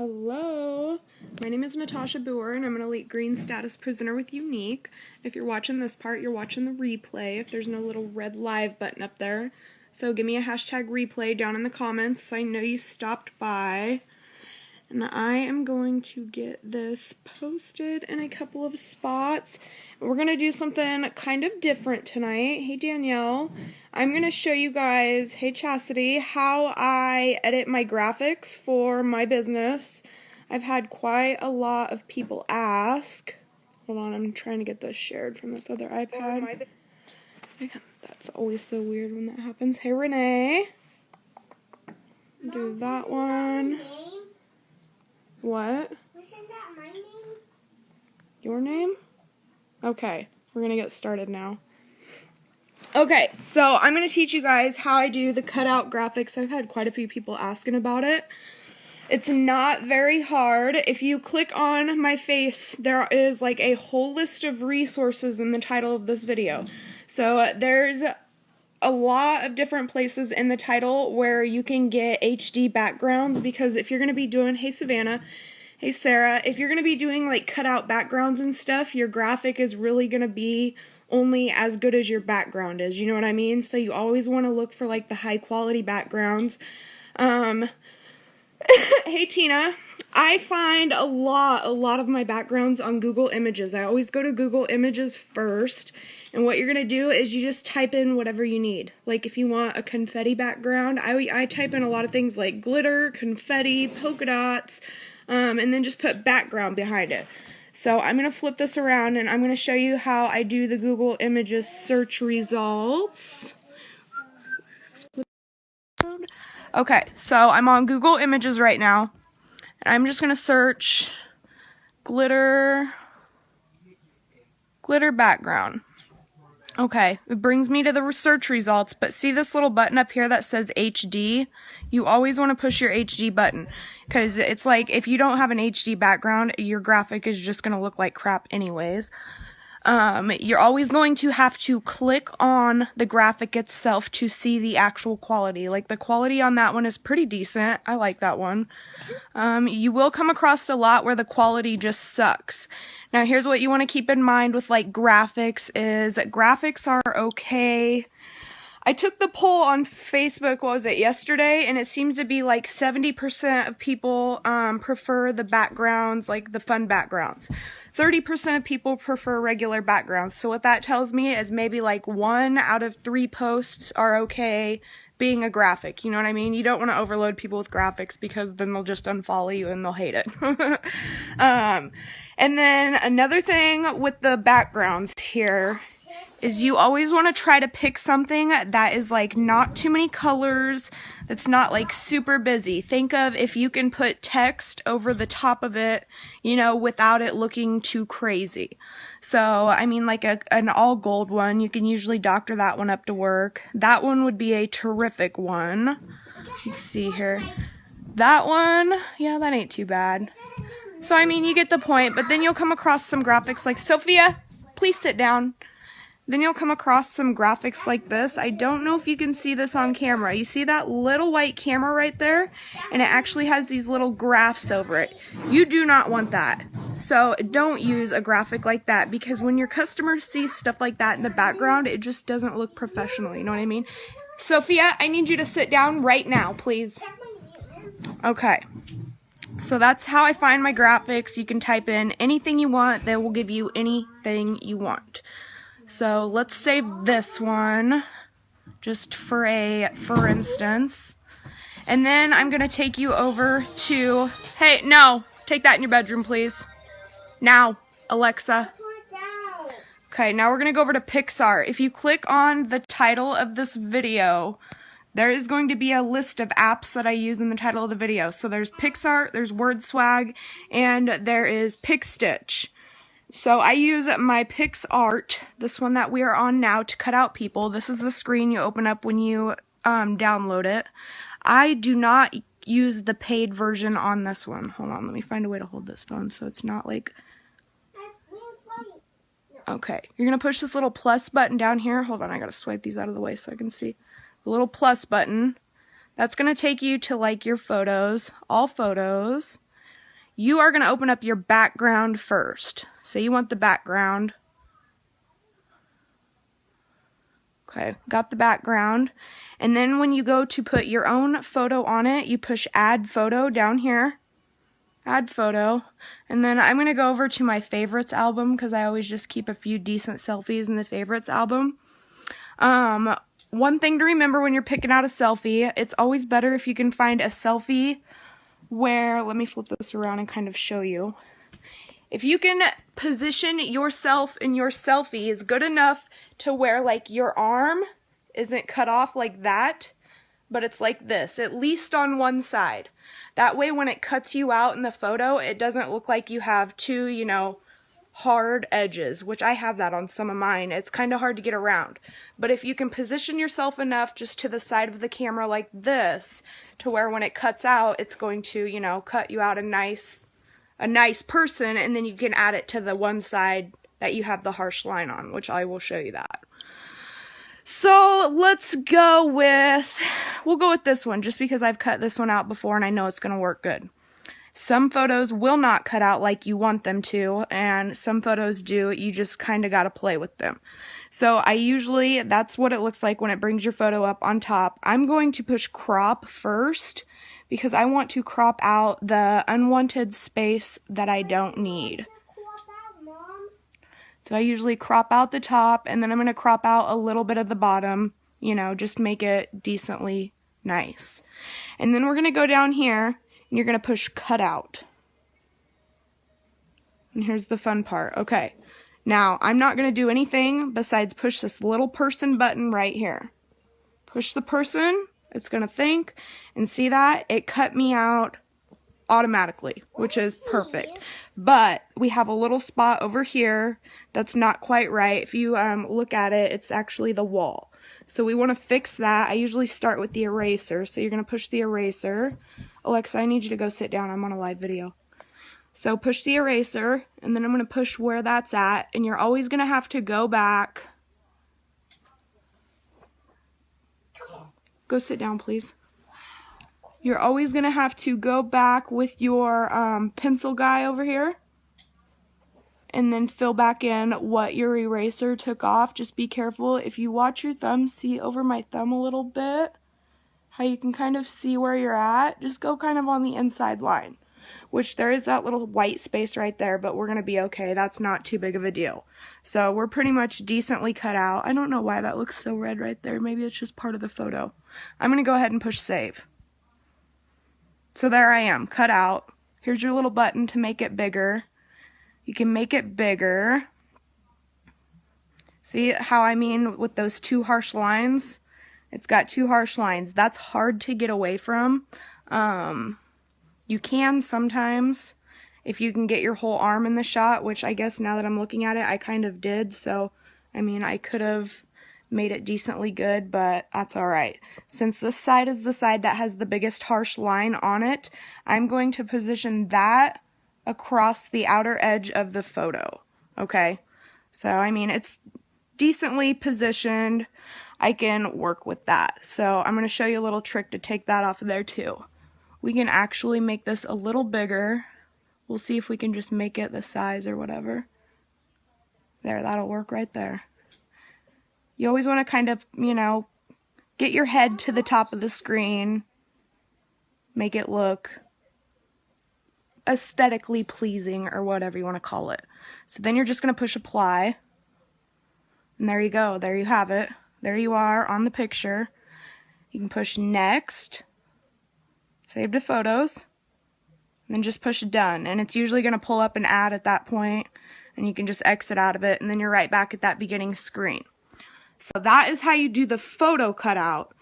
Hello, my name is Natasha Boer and I'm an Elite Green Status Prisoner with Younique. If you're watching this part, you're watching the replay if there's no little red live button up there. So give me a hashtag replay down in the comments so I know you stopped by. And I am going to get this posted in a couple of spots. We're going to do something kind of different tonight. Hey Danielle, I'm going to show you guys, hey Chastity, how I edit my graphics for my business. I've had quite a lot of people ask. Hold on, I'm trying to get this shared from this other iPad. That's always so weird when that happens. Hey Renee. Do that one. What? Isn't that my name? Your name? Okay, we're gonna get started now. Okay, so I'm gonna teach you guys how I do the cutout graphics. I've had quite a few people asking about it. It's not very hard. If you click on my face, there is like a whole list of resources in the title of this video. So there's a lot of different places in the title where you can get HD backgrounds, because if you're going to be doing, hey Savannah, hey Sarah, if you're going to be doing like cutout backgrounds and stuff, your graphic is really going to be only as good as your background is, you know what I mean? So you always want to look for like the high quality backgrounds. Hey Tina, I find a lot of my backgrounds on Google Images. I always go to Google Images first, and what you're going to do is you just type in whatever you need. Like if you want a confetti background, I type in a lot of things like glitter, confetti, polka dots, and then just put background behind it. So I'm going to flip this around and I'm going to show you how I do the Google Images search results. Okay, so I'm on Google Images right now, and I'm just going to search glitter background. Okay, it brings me to the search results, but see this little button up here that says HD? You always want to push your HD button, because it's like if you don't have an HD background, your graphic is just going to look like crap anyways. You're always going to have to click on the graphic itself to see the actual quality. Like the quality on that one is pretty decent. I like that one. You will come across a lot where the quality just sucks. Now here's what you want to keep in mind with like graphics is that graphics are okay. I took the poll on Facebook, what was it, yesterday, and it seems to be like 70% of people prefer the backgrounds, like the fun backgrounds. 30% of people prefer regular backgrounds. So what that tells me is maybe like 1 out of 3 posts are okay being a graphic. You know what I mean? You don't want to overload people with graphics because then they'll just unfollow you and they'll hate it. And then another thing with the backgrounds here is you always want to try to pick something that is like not too many colors, that's not like super busy. Think of if you can put text over the top of it, you know, without it looking too crazy. So, I mean, like an all gold one, you can usually doctor that one up to work. That one would be a terrific one. Let's see here. That one, yeah, that ain't too bad. So, I mean, you get the point, but then you'll come across some graphics like, Sophia, please sit down. Then you'll come across some graphics like this. I don't know if you can see this on camera. You see that little white camera right there? And it actually has these little graphs over it. You do not want that. So don't use a graphic like that, because when your customers see stuff like that in the background, it just doesn't look professional. You know what I mean? Sophia, I need you to sit down right now, please. Okay. So that's how I find my graphics. You can type in anything you want. They will give you anything you want. So let's save this one just for instance. And then I'm going to take you over to, hey, no, take that in your bedroom, please. Now, Alexa. Okay, now we're going to go over to Pixar. If you click on the title of this video, there is going to be a list of apps that I use in the title of the video. So there's Pixar, there's WordSwag, and there is PicStitch. So I use my PixArt, this one that we are on now, to cut out people. This is the screen you open up when you download it. I do not use the paid version on this one. Hold on, let me find a way to hold this phone so it's not like... Okay, you're going to push this little plus button down here. Hold on, I got to swipe these out of the way so I can see. The little plus button. That's going to take you to like your photos, all photos. you are going to open up your background first. So you want the background. Okay, got the background. And then when you go to put your own photo on it, you push add photo down here. Add photo. And then I'm going to go over to my favorites album because I always just keep a few decent selfies in the favorites album. One thing to remember when you're picking out a selfie, it's always better if you can find a selfie where, let me flip this around and kind of show you. If you can position yourself in your selfie is good enough to where like your arm isn't cut off like that, but it's like this, at least on one side. That way when it cuts you out in the photo, it doesn't look like you have two, you know, hard edges, which I have that on some of mine. It's kind of hard to get around. But if you can position yourself enough just to the side of the camera like this, to where when it cuts out, it's going to, you know, cut you out a nice person, and then you can add it to the one side that you have the harsh line on, which I will show you that. So let's go with, we'll go with this one just because I've cut this one out before and I know it's going to work good. Some photos will not cut out like you want them to, and some photos do. You just kind of got to play with them. So I usually, that's what it looks like when it brings your photo up on top. I'm going to push crop first because I want to crop out the unwanted space that I don't need. So I usually crop out the top, and then I'm going to crop out a little bit of the bottom, you know, just make it decently nice. And then we're going to go down here, and you're going to push cut out. And here's the fun part. Okay, now I'm not going to do anything besides push this little person button right here. Push the person, it's going to think, and see that? It cut me out automatically, which is perfect. But we have a little spot over here that's not quite right. If you look at it, it's actually the wall. So we want to fix that. I usually start with the eraser. So you're going to push the eraser. Alexa, I need you to go sit down. I'm on a live video. So push the eraser, and then I'm going to push where that's at. And you're always going to have to go back. Go sit down, please. You're always going to have to go back with your pencil guy over here and then fill back in what your eraser took off. Just be careful. If you watch your thumb, see over my thumb a little bit, how you can kind of see where you're at. Just go kind of on the inside line, which there is that little white space right there, but we're going to be okay. That's not too big of a deal. So we're pretty much decently cut out. I don't know why that looks so red right there. Maybe it's just part of the photo. I'm going to go ahead and push save. So there I am, cut out. Here's your little button to make it bigger. You can make it bigger. See how I mean with those two harsh lines? It's got two harsh lines. That's hard to get away from. You can sometimes if you can get your whole arm in the shot, which I guess now that I'm looking at it, I kind of did. So, I mean, I could have made it decently good, but that's alright. Since this side is the side that has the biggest harsh line on it, I'm going to position that across the outer edge of the photo. Okay? So, I mean, it's decently positioned. I can work with that. So, I'm going to show you a little trick to take that off of there too. We can actually make this a little bigger. We'll see if we can just make it the size or whatever. There, that'll work right there. You always want to kind of, you know, get your head to the top of the screen. Make it look aesthetically pleasing or whatever you want to call it. So then you're just going to push apply. And there you go. There you have it. There you are on the picture. You can push next. Save to photos. And then just push done. And it's usually going to pull up an ad at that point. And you can just exit out of it. And then you're right back at that beginning screen. So that is how you do the photo cutout.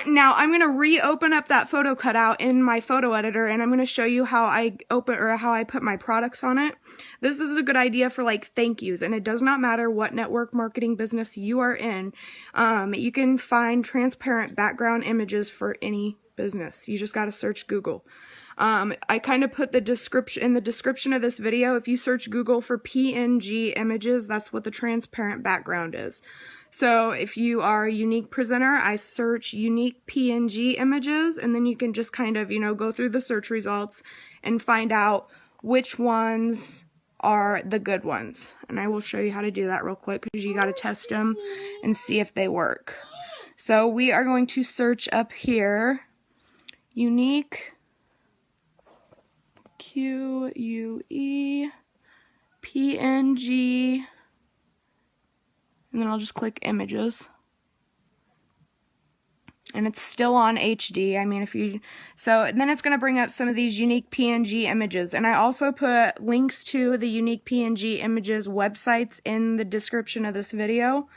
Now I'm going to reopen up that photo cutout in my photo editor, and I'm going to show you how I how I put my products on it. This is a good idea for like thank yous, and it does not matter what network marketing business you are in. You can find transparent background images for any business. You just got to search Google. I kind of put the description in the description of this video. If you search Google for PNG images, that's what the transparent background is. So if you are a unique presenter, I search unique PNG images, and then you can just kind of, you know, go through the search results and find out which ones are the good ones. And I will show you how to do that real quick, because you got to test them and see if they work. So we are going to search up here, unique, QUE, PNG, and then I'll just click images. And it's still on HD. I mean, so then it's going to bring up some of these unique PNG images. And I also put links to the unique PNG images websites in the description of this video.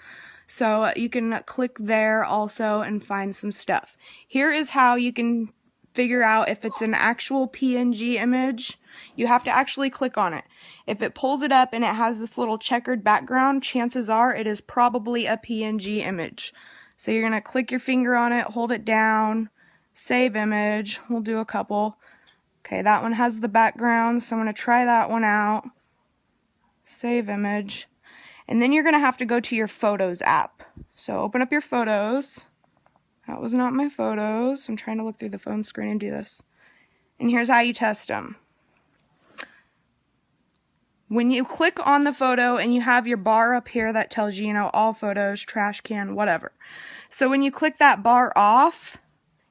So you can click there also and find some stuff. Here is how you can figure out if it's an actual PNG image. You have to actually click on it. If it pulls it up and it has this little checkered background, chances are it is probably a PNG image. So you're going to click your finger on it, hold it down, save image. We'll do a couple. Okay, that one has the background, so I'm going to try that one out. Save image. And then you're going to have to go to your Photos app. So open up your Photos. That was not my photos. I'm trying to look through the phone screen and do this. And here's how you test them. When you click on the photo and you have your bar up here that tells you, you know, all photos, trash can, whatever. So when you click that bar off,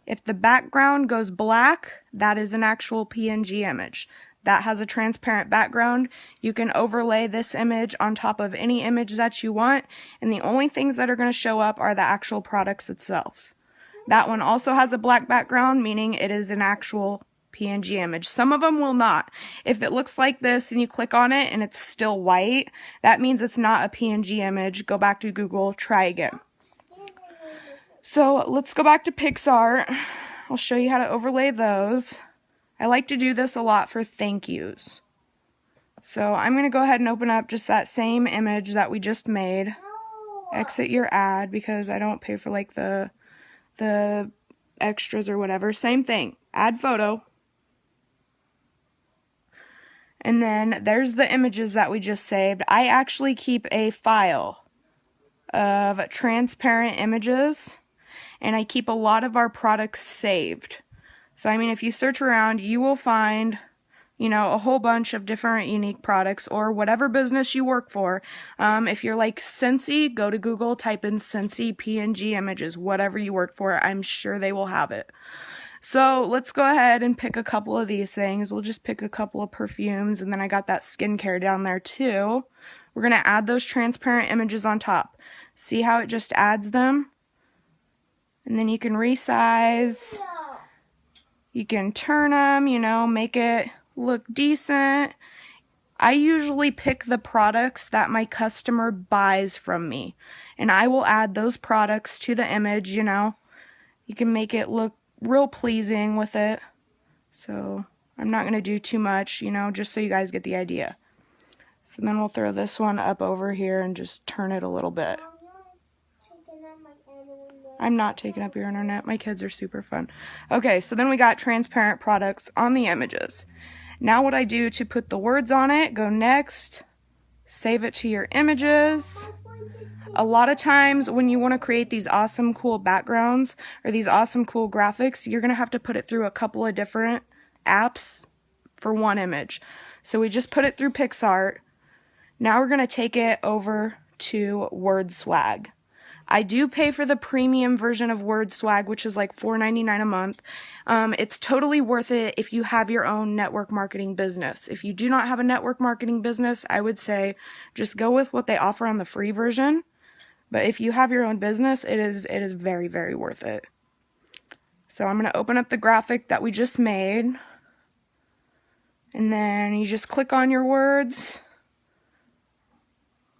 if the background goes black, that is an actual PNG image. That has a transparent background. You can overlay this image on top of any image that you want, and the only things that are going to show up are the actual products itself. That one also has a black background, meaning it is an actual PNG image. Some of them will not. If it looks like this and you click on it and it's still white, that means it's not a PNG image. Go back to Google, try again. So let's go back to PicsArt. I'll show you how to overlay those. I like to do this a lot for thank yous. So I'm going to go ahead and open up just that same image that we just made. Exit your ad because I don't pay for like the extras or whatever. Same thing. Add photo. And then there's the images that we just saved. I actually keep a file of transparent images, and I keep a lot of our products saved. So, I mean, if you search around, you will find, you know, a whole bunch of different unique products or whatever business you work for. If you're like Scentsy, go to Google, type in Scentsy PNG images, whatever you work for, I'm sure they will have it. So let's go ahead and pick a couple of these things. We'll just pick a couple of perfumes, and then I got that skincare down there too. We're going to add those transparent images on top. See how it just adds them? And then you can resize. You can turn them, you know, make it look decent. I usually pick the products that my customer buys from me, and I will add those products to the image, you know. You can make it look real pleasing with it. So I'm not going to do too much, you know, just so you guys get the idea. So then we'll throw this one up over here and just turn it a little bit. I'm not taking up your internet. My kids are super fun. Okay, so then we got transparent products on the images. Now what I do to put the words on it, go next, save it to your images. A lot of times when you want to create these awesome cool backgrounds or these awesome cool graphics, you're going to have to put it through a couple of different apps for one image. So we just put it through PicsArt. Now we're going to take it over to WordSwag. I do pay for the premium version of WordSwag, which is like $4.99 a month. It's totally worth it if you have your own network marketing business. If you do not have a network marketing business, I would say just go with what they offer on the free version. But if you have your own business, it is very, very worth it. So I'm going to open up the graphic that we just made. And then you just click on your words.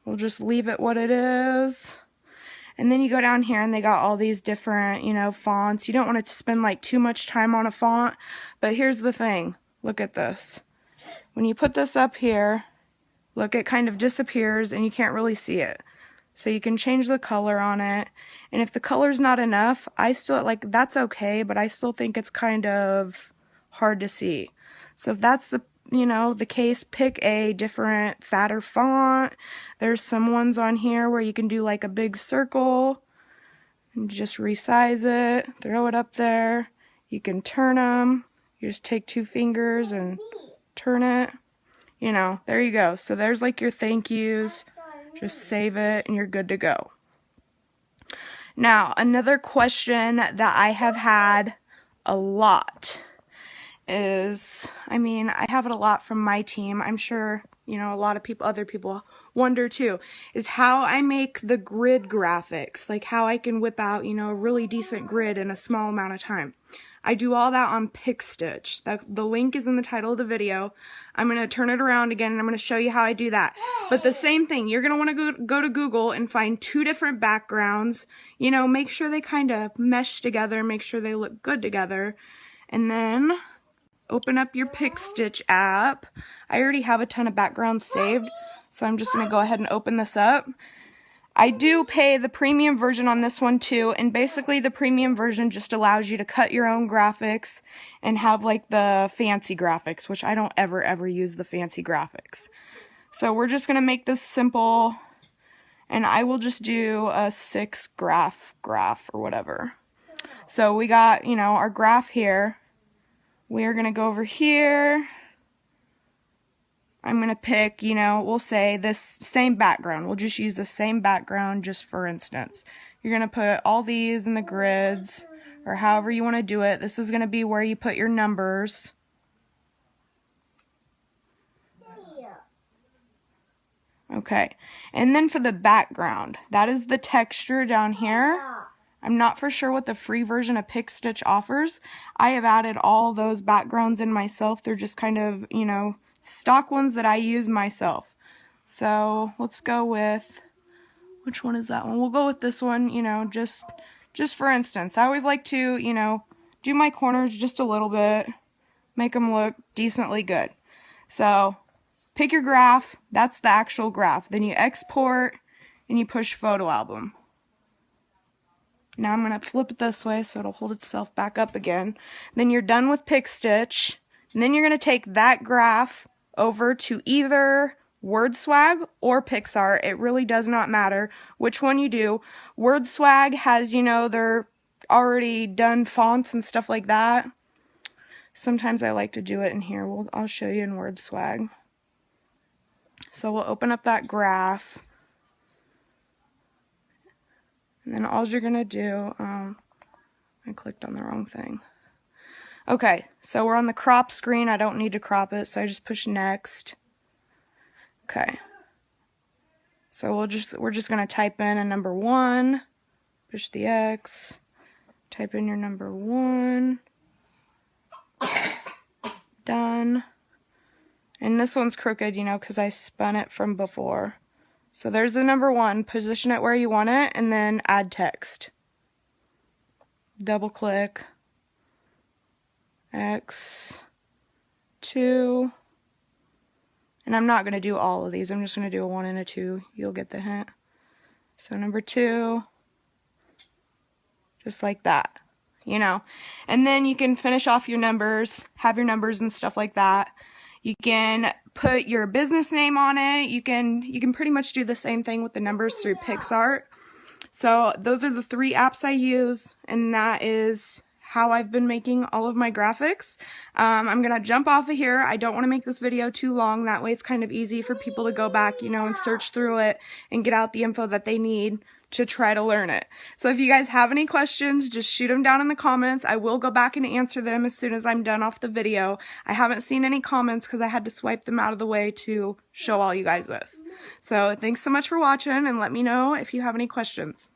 We'll just leave it what it is. And then you go down here and they got all these different, you know, fonts. You don't want to spend like too much time on a font. But here's the thing. Look at this. When you put this up here, look, it kind of disappears and you can't really see it. So you can change the color on it. And if the color's not enough, I still, like, that's okay, but I still think it's kind of hard to see. So if that's the, you know, the case, pick a different fatter font. There's some ones on here where you can do like a big circle and just resize it, throw it up there. You can turn them. You just take 2 fingers and turn it. You know, there you go. So there's like your thank yous. Just save it and you're good to go. Now, another question that I have had a lot is, I mean, I have it a lot from my team. I'm sure, you know, a lot of people, other people wonder too, is how I make the grid graphics, like how I can whip out, you know, a really decent grid in a small amount of time. I do all that on PicStitch. The link is in the title of the video. I'm going to turn it around again and I'm going to show you how I do that. But the same thing, you're going to want to go to Google and find 2 different backgrounds. You know, make sure they kind of mesh together, make sure they look good together. And then open up your PicStitch app. I already have a ton of backgrounds saved, so I'm just going to go ahead and open this up. I do pay the premium version on this one too, and basically the premium version just allows you to cut your own graphics and have like the fancy graphics, which I don't ever use the fancy graphics. So we're just going to make this simple, and I will just do a 6 graph or whatever. So we got, you know, our graph here. We're going to go over here. I'm going to pick, you know, we'll say this same background. We'll just use the same background just for instance. You're going to put all these in the grids or however you want to do it. This is going to be where you put your numbers. Okay. And then for the background, that is the texture down here. I'm not for sure what the free version of PicStitch offers. I have added all those backgrounds in myself. They're just kind of, you know, stock ones that I use myself. So let's go with, which one is that one? We'll go with this one, you know, just for instance. I always like to, you know, do my corners just a little bit, make them look decently good. So pick your graph, that's the actual graph. Then you export and you push photo album. Now I'm going to flip it this way so it'll hold itself back up again. Then you're done with PicStitch. And then you're going to take that graph over to either WordSwag or PicsArt. It really does not matter which one you do. WordSwag has, you know, they're already done fonts and stuff like that. Sometimes I like to do it in here. I'll show you in WordSwag. So we'll open up that graph. And then all you're going to do, I clicked on the wrong thing. Okay, so we're on the crop screen. I don't need to crop it, so I just push next. Okay. So we're just going to type in a number 1, push the X, type in your number 1. Done. And this one's crooked, you know, because I spun it from before. So there's the number 1, position it where you want it, and then add text. Double click, X, 2, and I'm not going to do all of these, I'm just going to do a 1 and a 2, you'll get the hint. So number 2, just like that, you know. And then you can finish off your numbers, have your numbers and stuff like that. You can put your business name on it. You can pretty much do the same thing with the numbers through PicsArt. So those are the 3 apps I use, and that is how I've been making all of my graphics. I'm gonna jump off of here. I don't want to make this video too long. That way it's kind of easy for people to go back, you know, and search through it and get out the info that they need to try to learn it. So if you guys have any questions, just shoot them down in the comments. I will go back and answer them as soon as I'm done off the video. I haven't seen any comments because I had to swipe them out of the way to show all you guys this. So thanks so much for watching, and let me know if you have any questions.